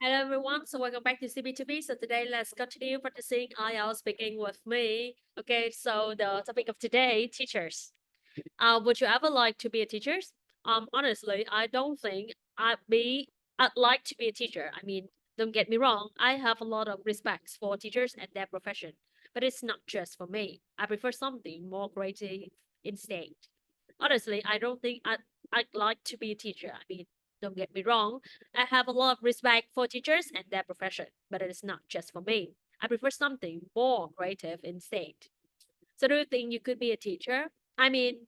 Hello everyone, so welcome back to CB2B. So today let's continue practicing Ielts speaking with me. Okay, so the topic of today, teachers. Would you ever like to be a teacher? Honestly, I don't think I'd like to be a teacher. I mean, don't get me wrong, I have a lot of respect for teachers and their profession, but it's not just for me. I prefer something more creative instead. Honestly, I don't think I'd like to be a teacher. I mean, don't get me wrong, I have a lot of respect for teachers and their profession, but it is not just for me. I prefer something more creative instead. So do you think you could be a teacher? I mean,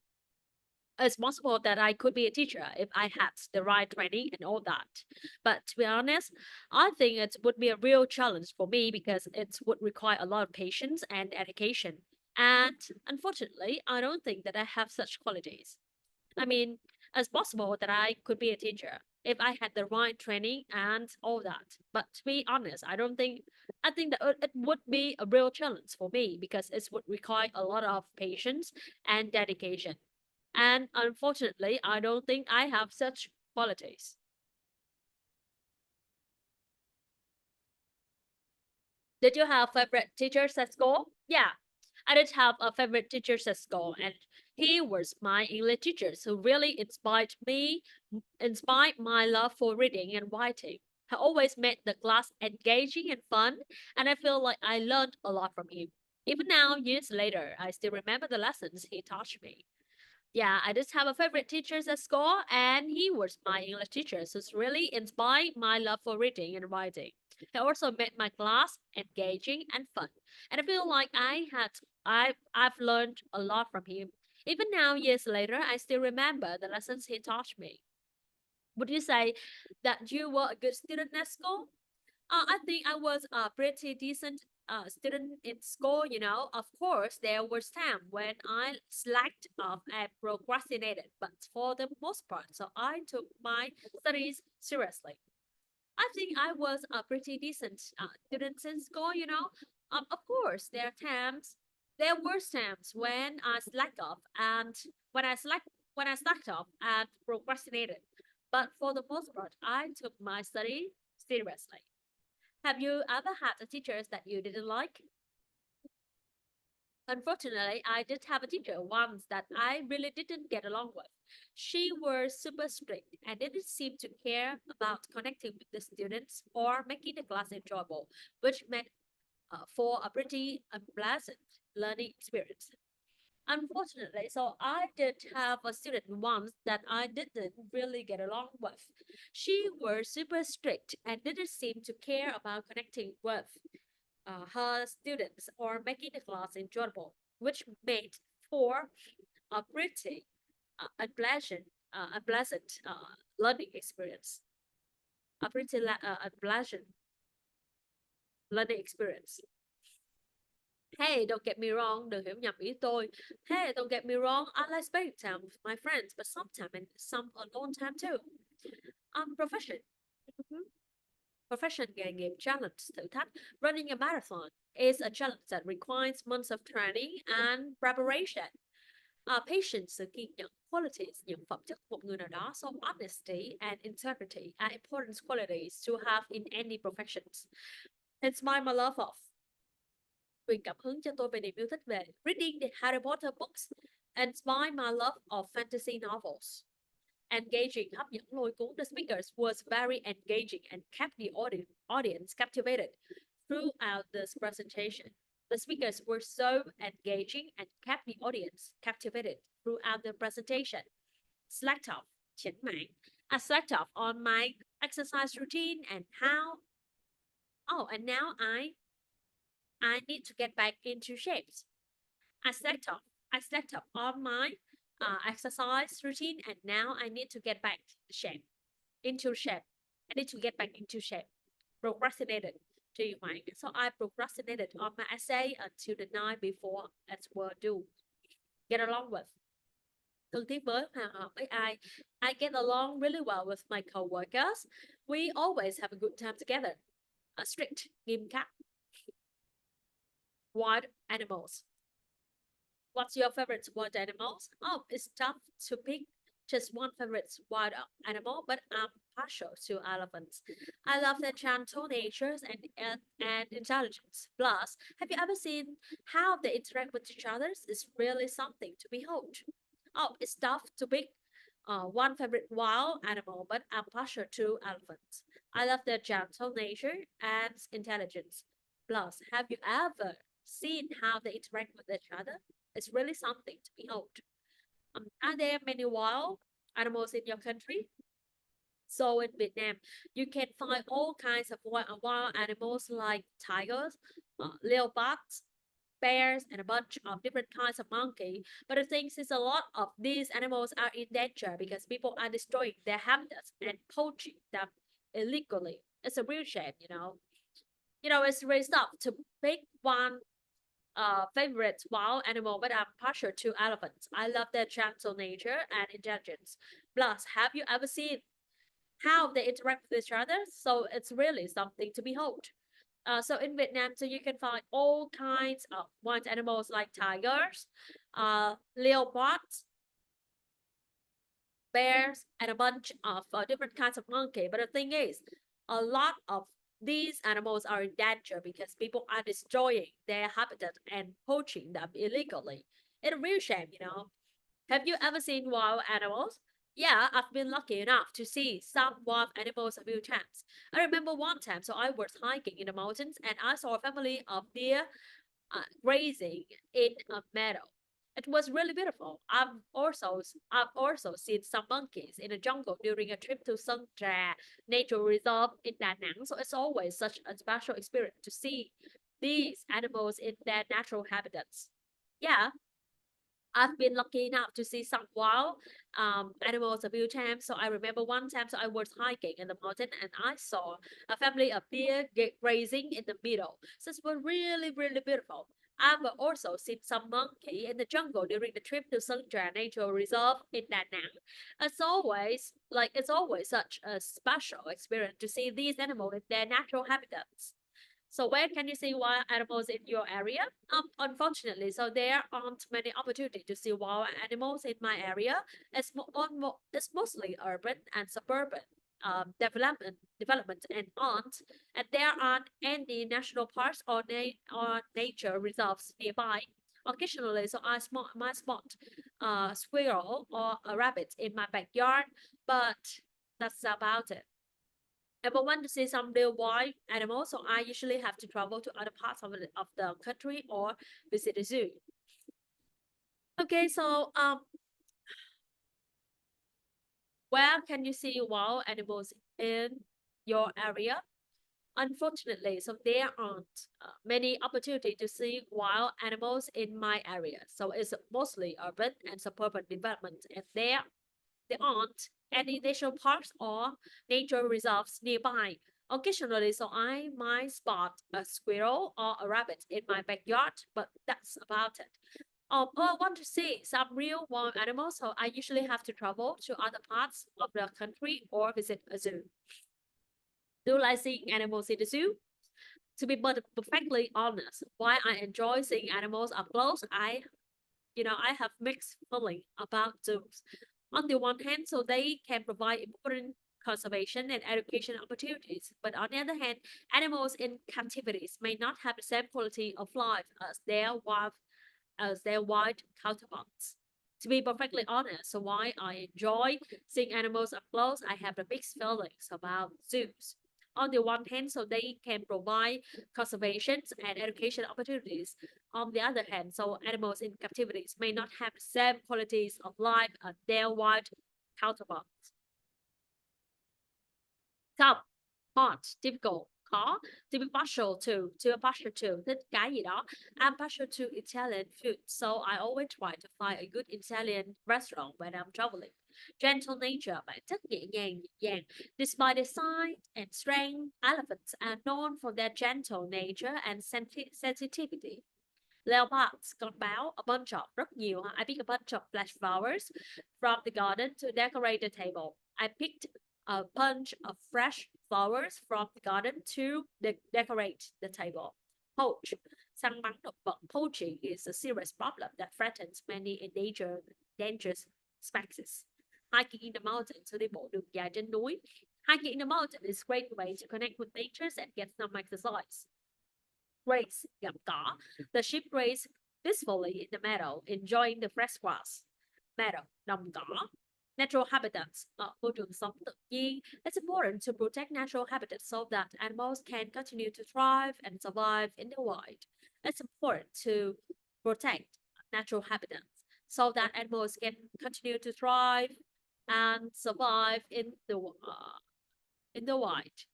it's possible that I could be a teacher if I had the right training and all that. But to be honest, I think it would be a real challenge for me because it would require a lot of patience and dedication. And unfortunately, I don't think that I have such qualities. I mean, it's possible that I could be a teacher if I had the right training and all that. But to be honest, I think that it would be a real challenge for me because it would require a lot of patience and dedication. And unfortunately, I don't think I have such qualities. Did you have favorite teachers at school? Yeah, I did have a favorite teacher at school, and he was my English teacher who really inspired my love for reading and writing. He always made the class engaging and fun, and I feel like I learned a lot from him. Even now, years later, I still remember the lessons he taught me. Yeah, I just have a favorite teacher at school, and he was my English teacher, so it's really inspired my love for reading and writing. He also made my class engaging and fun, and I feel like I've learned a lot from him. Even now, years later, I still remember the lessons he taught me. Would you say that you were a good student at school? I think I was a pretty decent student in school, you know. Of course, there was time when I slacked off and procrastinated, but for the most part, so I took my studies seriously. I think I was a pretty decent student in school, you know. Of course, there were times when I slacked off and when I slacked off and procrastinated. But for the most part, I took my study seriously. Have you ever had a teacher that you didn't like? Unfortunately, I did have a teacher once that I really didn't get along with. She was super strict and didn't seem to care about connecting with the students or making the class enjoyable, which made for a pretty unpleasant learning experience. Unfortunately, so I did have a student once that I didn't really get along with. She was super strict and didn't seem to care about connecting with her students or making the class enjoyable, which made for a pretty unpleasant learning experience, a pretty unpleasant learning experience. Hey, don't get me wrong, đừng hiểu nhầm ý tôi. Hey, don't get me wrong, I like spending time with my friends, but sometimes and some alone time too. Profession. Mhm. Profession nghề nghiệp challenge thử thách. Running a marathon is a challenge that requires months of training and preparation. Patience, sự kiên nhẫn, qualities, những phẩm chất của một người nào đó. So honesty and integrity are important qualities to have in any professions. Inspire my love of. Truyền cảm hứng cho tôi về niềm yêu thích về reading the Harry Potter books. Inspire my love of fantasy novels. Engaging, hấp dẫn lôi cuốn. The speakers was very engaging and kept the audience captivated throughout this presentation. The speakers were so engaging and kept the audience captivated throughout the presentation. Slacked off, chỉnh mạng. I slacked off on my exercise routine and now I need to get back into shape. I slacked off. I slacked off on my exercise routine and now I need to get back shape into shape. I need to get back into shape. Procrastinated. Trì hoãn. So I procrastinated on my essay until the night before it were due. Get along with. Thân thiết với, hòa hợp với ai. I get along really well with my coworkers. We always have a good time together. Strict, nghiêm khắc. Wild animals. What's your favorite wild animals? Oh, it's tough to pick just one favorite wild animal, but I'm partial to elephants. I love their gentle natures and intelligence. Plus, have you ever seen how they interact with each other? It's really something to behold. Oh, it's tough to pick one favorite wild animal, but I'm partial to elephants. I love their gentle nature and intelligence. Plus, have you ever seen how they interact with each other? It's really something to behold. Are there many wild animals in your country? So in Vietnam, you can find all kinds of wild animals like tigers, leopards, bears, and a bunch of different kinds of monkey. But the thing is, a lot of these animals are in danger because people are destroying their habitats and poaching them illegally. It's a real shame, you know. It's really tough to pick one favorite wild animal, but I'm partial to elephants. I love their gentle nature and intelligence. Plus, have you ever seen how they interact with each other? So it's really something to behold. So in Vietnam, so you can find all kinds of wild animals like tigers, leopards, bears, and a bunch of different kinds of monkey. But the thing is, a lot of these animals are in danger because people are destroying their habitat and poaching them illegally. It's a real shame, you know. Have you ever seen wild animals? Yeah, I've been lucky enough to see some wild animals a few times. I remember one time, so I was hiking in the mountains and I saw a family of deer grazing in a meadow. It was really beautiful. I've also seen some monkeys in the jungle during a trip to Sơn Trà Nature Reserve in Da Nang. So it's always such a special experience to see these animals in their natural habitats. Yeah, I've been lucky enough to see some wild animals a few times. So I remember one time, so I was hiking in the mountain and I saw a family of deer grazing in the middle. So it was really, really beautiful. I've also seen some monkey in the jungle during the trip to Sơn Trà Nature Reserve in Da Nang. It's always such a special experience to see these animals in their natural habitats. So where can you see wild animals in your area? Unfortunately, so there aren't many opportunities to see wild animals in my area. It's mostly urban and suburban development and there aren't any national parks or nature reserves nearby. Occasionally, so might spot a squirrel or a rabbit in my backyard, but that's about it. If I want to see some real wild animals, so I usually have to travel to other parts of the country or visit a zoo. Okay, so where can you see wild animals in your area? Unfortunately, so there aren't many opportunities to see wild animals in my area. So it's mostly urban and suburban development, and there aren't any national parks or nature reserves nearby. Occasionally, so I might spot a squirrel or a rabbit in my backyard, but that's about it. I want to see some real wild animals, so I usually have to travel to other parts of the country or visit a zoo. Do you like seeing animals in the zoo? To be perfectly honest, while I enjoy seeing animals up close, I have mixed feeling about zoos. On the one hand, so they can provide important conservation and education opportunities, but on the other hand, animals in captivities may not have the same quality of life as their wild counterparts. To be perfectly honest, so why I enjoy seeing animals up close, I have the mixed feelings about zoos. On the one hand, so they can provide conservation and education opportunities. On the other hand, so animals in captivities may not have the same qualities of life as their wild counterparts. Tough, hot, difficult, khó, to be partial to, thích cái gì đó. I'm partial to Italian food, so I always try to find a good Italian restaurant when I'm traveling. Gentle nature, bản chất nhẹ nhàng, dịu dàng. Despite their size and strength, elephants are known for their gentle nature and sensitivity. Leopards, con báo, a bunch of, rất nhiều. I picked a bunch of flash flowers from the garden to decorate the table. I picked a bunch of fresh flowers from the garden to decorate the table. Poach, săn bắn động vật. Poaching is a serious problem that threatens many endangered species. Hiking in the mountains, so đi bộ đường dài trên núi. Hiking in the mountain is a great way to connect with nature and get some exercise. Graze, gặm cỏ. The sheep graze peacefully in the meadow, enjoying the fresh grass. Meadow, đồng cỏ. Natural habitats, môi trường sống tự nhiên. It's important to protect natural habitats so that animals can continue to thrive and survive in the wild. It's important to protect natural habitats so that animals can continue to thrive and survive in the wild.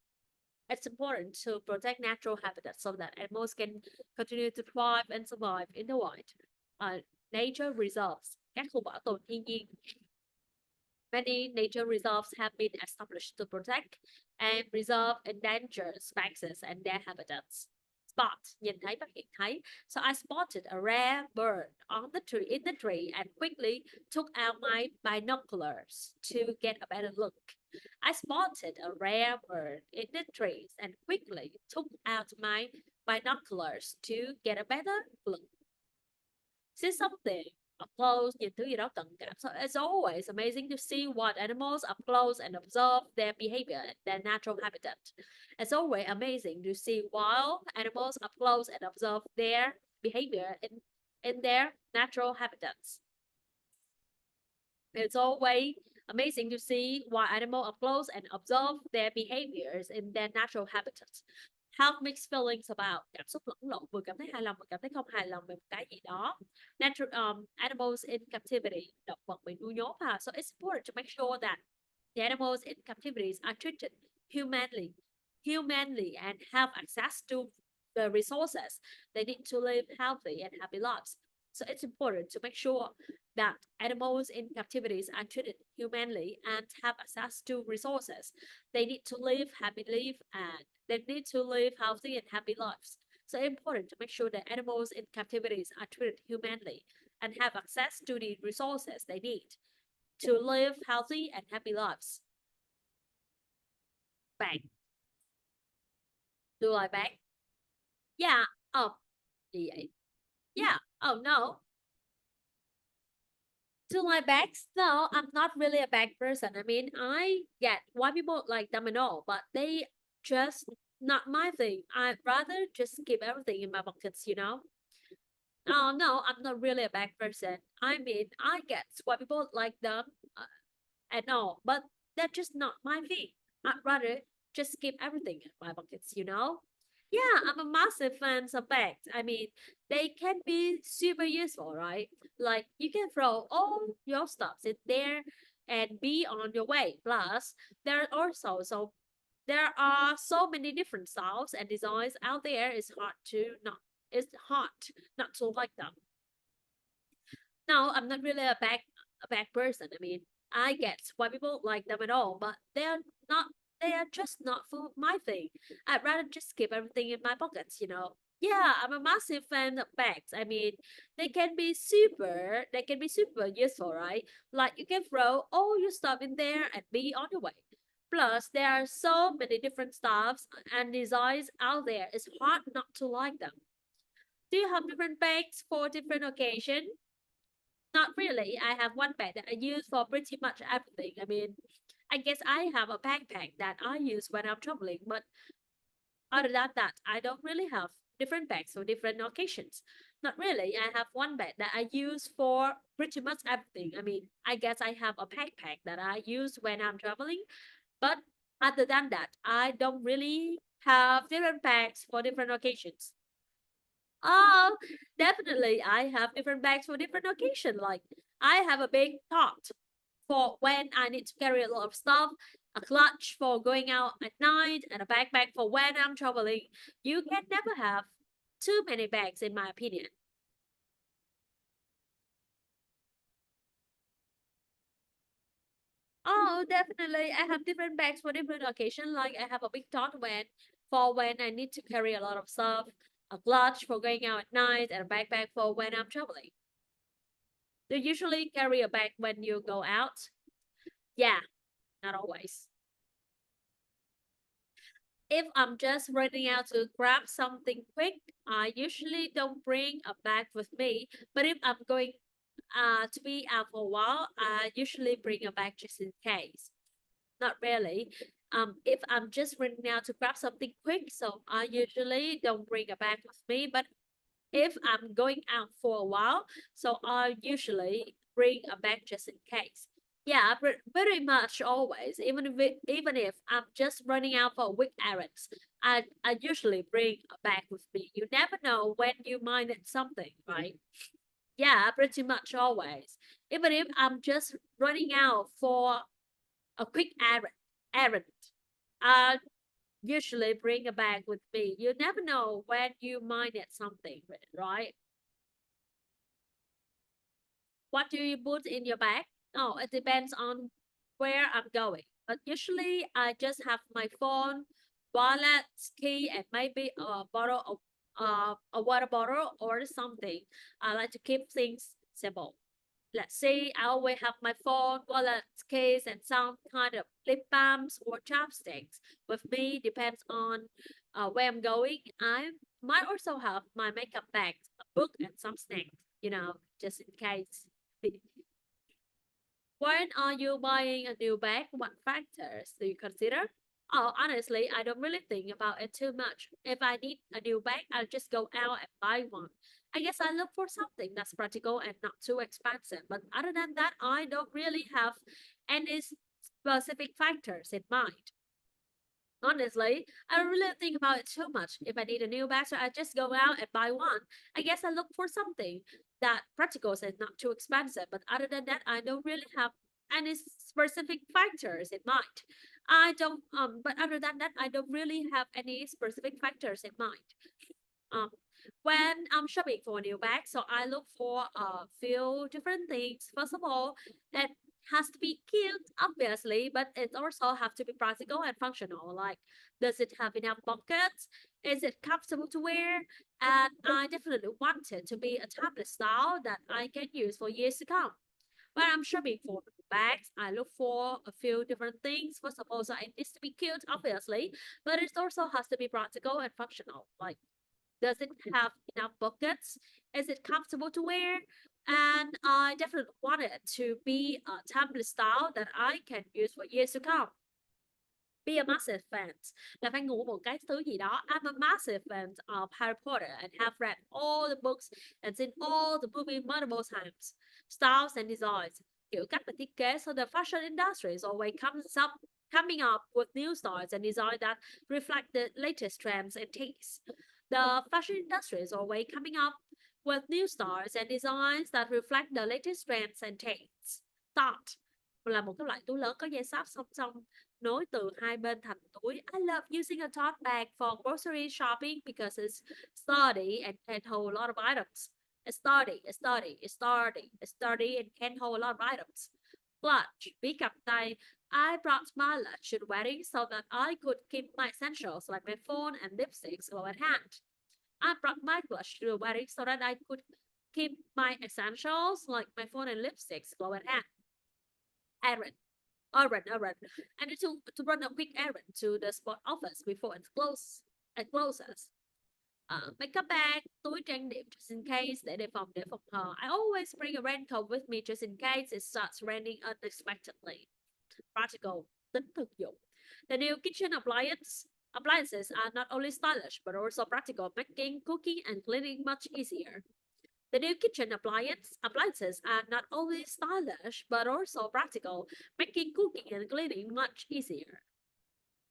It's important to protect natural habitats so that animals can continue to thrive and survive in the wild. Nature reserves, các khu bảo tồn thiên nhiên. Many nature reserves have been established to protect and preserve endangered species and their habitats. Spot, nhìn thấy, phát hiện thấy. So I spotted a rare bird on the tree in the tree and quickly took out my binoculars to get a better look. I spotted a rare bird in the trees and quickly took out my binoculars to get a better look. See something up close, nhìn thứ gì đó cận cảm. So it's always amazing to see what animals up close and observe their behavior and their natural habitat. It's always amazing to see wild animals up close and observe their behavior in their natural habitats. It's always amazing to see wild animals up close and observe their behaviors in their natural habitats. Have mixed feelings about, cảm xúc lẫn lộn, vừa cảm thấy hài lòng vừa cảm thấy không hài lòng về một cái gì đó. Animals in captivity, động vật bị nuôi nhốt ha. So it's important to make sure that the animals in captivities are treated humanly and have access to the resources they need to live healthy and happy lives. So it's important to make sure that animals in captivities are treated humanely and have access to resources. They need to live happily and they need to live healthy and happy lives. So it's important to make sure that animals in captivities are treated humanely and have access to the resources they need to live healthy and happy lives. Bạn. Do I bang? Yeah. Oh, gì vậy? Yeah. Oh no. To my bags, no, I'm not really a bag person. I mean, I get why people like them and all, but they just not my thing. I'd rather just keep everything in my pockets, you know. Oh no, I'm not really a bag person. I mean, I get why people like them and all, but they're just not my thing. I'd rather just keep everything in my pockets, you know. Yeah, I'm a massive fan of bags. I mean, they can be super useful, right? Like you can throw all your stuff in there and be on your way. Plus, there are so many different styles and designs out there. It's hard not to like them. No, I'm not really a bag person. I mean, I get why people like them at all, but not they are just not for my thing. I'd rather just keep everything in my pockets, you know. Yeah, I'm a massive fan of bags. I mean, they can be super useful, right? Like you can throw all your stuff in there and be on your way. Plus, there are so many different styles and designs out there. It's hard not to like them. Do you have different bags for different occasions? Not really. I have one bag that I use for pretty much everything. I mean, I guess I have a backpack that I use when I'm traveling, but other than that, I don't really have different bags for different occasions. Not really. I have one bag that I use for pretty much everything. I mean, I guess I have a backpack that I use when I'm traveling, but other than that, I don't really have different bags for different occasions. Oh, definitely. I have different bags for different occasions. Like I have a big tote for when I need to carry a lot of stuff, a clutch for going out at night, and a backpack for when I'm traveling. You can never have too many bags, in my opinion. Oh, definitely. I have different bags for different occasions. Like I have a big tote when I need to carry a lot of stuff, a clutch for going out at night, and a backpack for when I'm traveling. Do you usually carry a bag when you go out? Yeah, not always. If I'm just running out to grab something quick, I usually don't bring a bag with me. But if I'm going to be out for a while, I usually bring a bag just in case. Not really. If I'm just running out to grab something quick, so I usually don't bring a bag with me. But if I'm going out for a while, so I usually bring a bag just in case. Yeah, very much always. Even if I'm just running out for a quick errands, I usually bring a bag with me. You never know when you might need something, right? Yeah, pretty much always. Even if I'm just running out for a quick errand, I usually bring a bag with me. You never know when you might need something, right? What do you put in your bag? Oh, it depends on where I'm going. But usually I just have my phone, wallet, key, and maybe a bottle of a water bottle or something. I like to keep things simple. Let's say I always have my phone, wallet, case, and some kind of lip balms or chapsticks with me. Depends on where I'm going. I might also have my makeup bag, a book, and some snacks. Just in case. When are you buying a new bag? What factors do you consider? Oh, honestly, I don't really think about it too much. If I need a new bag, I'll just go out and buy one. I guess I look for something that's practical and not too expensive. But other than that, I don't really have any specific factors in mind. Honestly, I don't really think about it too much. If I need a new bag, so I just go out and buy one. I guess I look for something that practical and not too expensive. But other than that, I don't really have any specific factors in mind. I don't but other than that, I don't really have any specific factors in mind. Um, when I'm shopping for a new bag, so I look for a few different things. First of all, it has to be cute, obviously, but it also have to be practical and functional. Like, does it have enough pockets? Is it comfortable to wear? And I definitely want it to be a timeless style that I can use for years to come. When I'm shopping for bags, I look for a few different things. First of all, so it needs to be cute, obviously, but it also has to be practical and functional. Like, does it have enough pockets? Is it comfortable to wear? And I definitely want it to be a timeless style that I can use for years to come. Be a massive fan là fan ngủ một cái thứ gì đó. I'm a massive fan of Harry Potter and have read all the books and seen all the movies multiple times. Styles and designs. Kiểu cách và thiết kế. So the fashion industry is always coming up with new styles and designs that reflect the latest trends and tastes. The fashion industry is always coming up with new styles and designs that reflect the latest trends and tastes. Thought là một cái loại túi lớn có dây sáp song song nối từ hai bên thành túi. I love using a tote bag for grocery shopping because it's sturdy and can hold a lot of items. It's sturdy and can hold a lot of items. Clutch, ví cầm tay. I brought my lunch to the wedding so that I could keep my essentials like my phone and lipsticks well at hand. I brought my clutch to the wedding so that I could keep my essentials like my phone and lipsticks well at hand. Errand. Errand. I need to run a quick errand to the spot office before it closes. Makeup bag, túi trang điểm just in case để phòng hờ. I always bring a raincoat with me just in case it starts raining unexpectedly. Practical, tính thực dụng. The new kitchen appliances are not only stylish but also practical, making cooking and cleaning much easier. The new kitchen appliances are not only stylish but also practical, making cooking and cleaning much easier.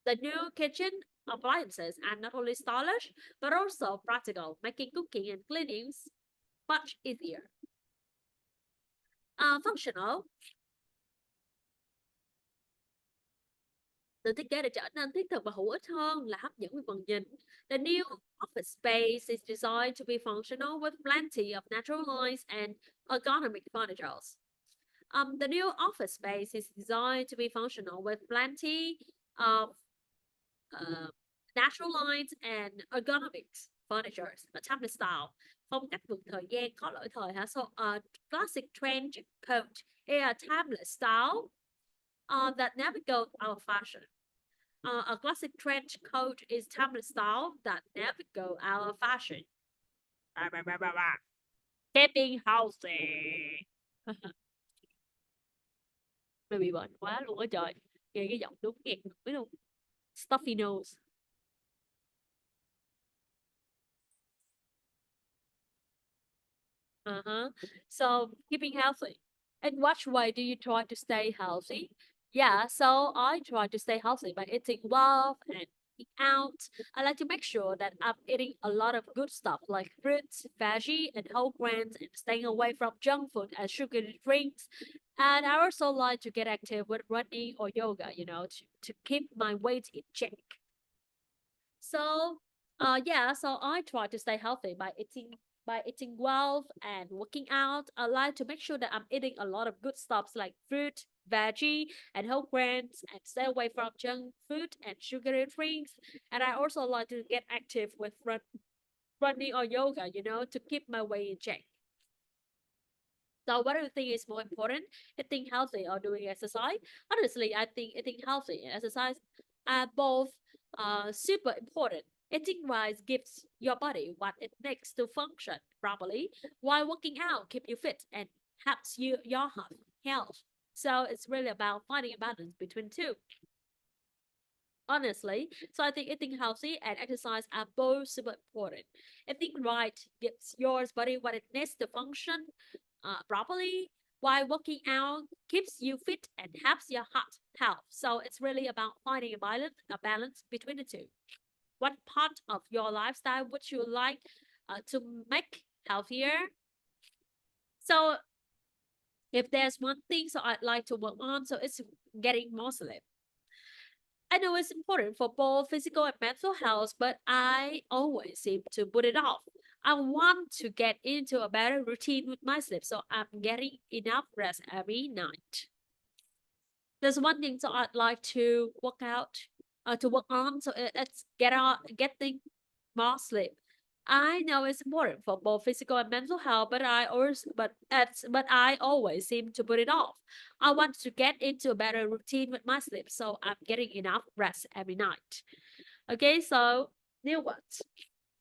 The new kitchen appliances are not only stylish but also practical, making cooking and cleaning much easier. Functional. Được thiết kế để trở nên thiết thực và hữu ích hơn là hấp dẫn với phần nhìn. The new office space is designed to be functional with plenty of natural lines and ergonomic furniture. The new office space is designed to be functional with plenty of natural lines and ergonomic furniture. A timeless style. Phong cách vượt thời gian có lỗi thời hả? So a classic trench coat is a timeless style that never goes out of fashion. A classic trench coat is timeless style that never go out of fashion. Keeping healthy. Mày bị bệnh quá luôn á trời. Nghe cái giọng đúng nghẹt mũi luôn. Stuffy nose. Uh-huh. So keeping healthy. In what way do you try to stay healthy? Yeah, so I try to stay healthy by eating well and eating out. I like to make sure that I'm eating a lot of good stuff like fruits, veggie, and whole grains, and staying away from junk food and sugary drinks. And I also like to get active with running or yoga, to keep my weight in check. So, yeah, so I try to stay healthy by eating well and working out. I like to make sure that I'm eating a lot of good stuffs like fruit, veggie, and whole grains, and stay away from junk food and sugary drinks. And I also like to get active with running or yoga, to keep my weight in check. So what do you think is more important, eating healthy or doing exercise? Honestly, I think eating healthy and exercise are both super important. Eating right gives your body what it needs to function properly, while working out keep you fit and helps your health. So it's really about finding a balance between two. Honestly, so I think eating healthy and exercise are both super important. Eating right gives your body what it needs to function properly, while working out keeps you fit and helps your heart health. So it's really about finding a balance between the two. What part of your lifestyle would you like to make healthier? So if there's one thing so I'd like to work on, so it's getting more sleep. I know it's important for both physical and mental health, but I always seem to put it off. I want to get into a better routine with my sleep, so I'm getting enough rest every night. There's one thing so I'd like to work on, so it's getting more sleep. I know it's important for both physical and mental health, but I always seem to put it off. I want to get into a better routine with my sleep, so I'm getting enough rest every night. Okay, so new ones.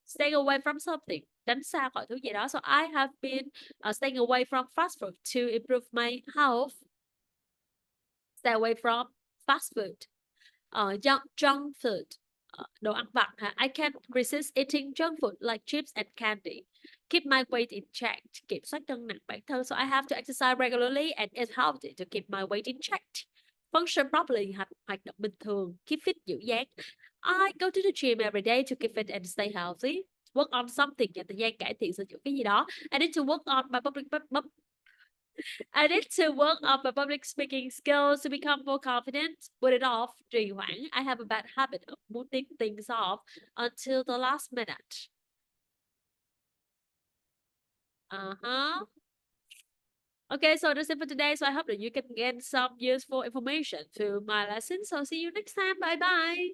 Staying away from something. Tránh xa khỏi thứ gì đó. So I have been staying away from fast food to improve my health. Stay away from fast food. Junk food. Đồ ăn vặt hả? I can't resist eating junk food like chips and candy. Keep my weight in check. Kiểm soát cân nặng bản thân. So I have to exercise regularly and eat healthy to keep my weight in check. Function properly. Hoạt động bình thường. Keep fit giữ dáng. I go to the gym every day to keep fit and stay healthy. Work on something. Dành thời gian cải thiện sửa chữa cái gì đó. I need to work on my I need to work on my public speaking skills to become more confident. Put it off, trì hoãn. I have a bad habit of putting things off until the last minute. Uh-huh. Okay, so that's it for today. So I hope that you can get some useful information through my lesson. So see you next time. Bye bye.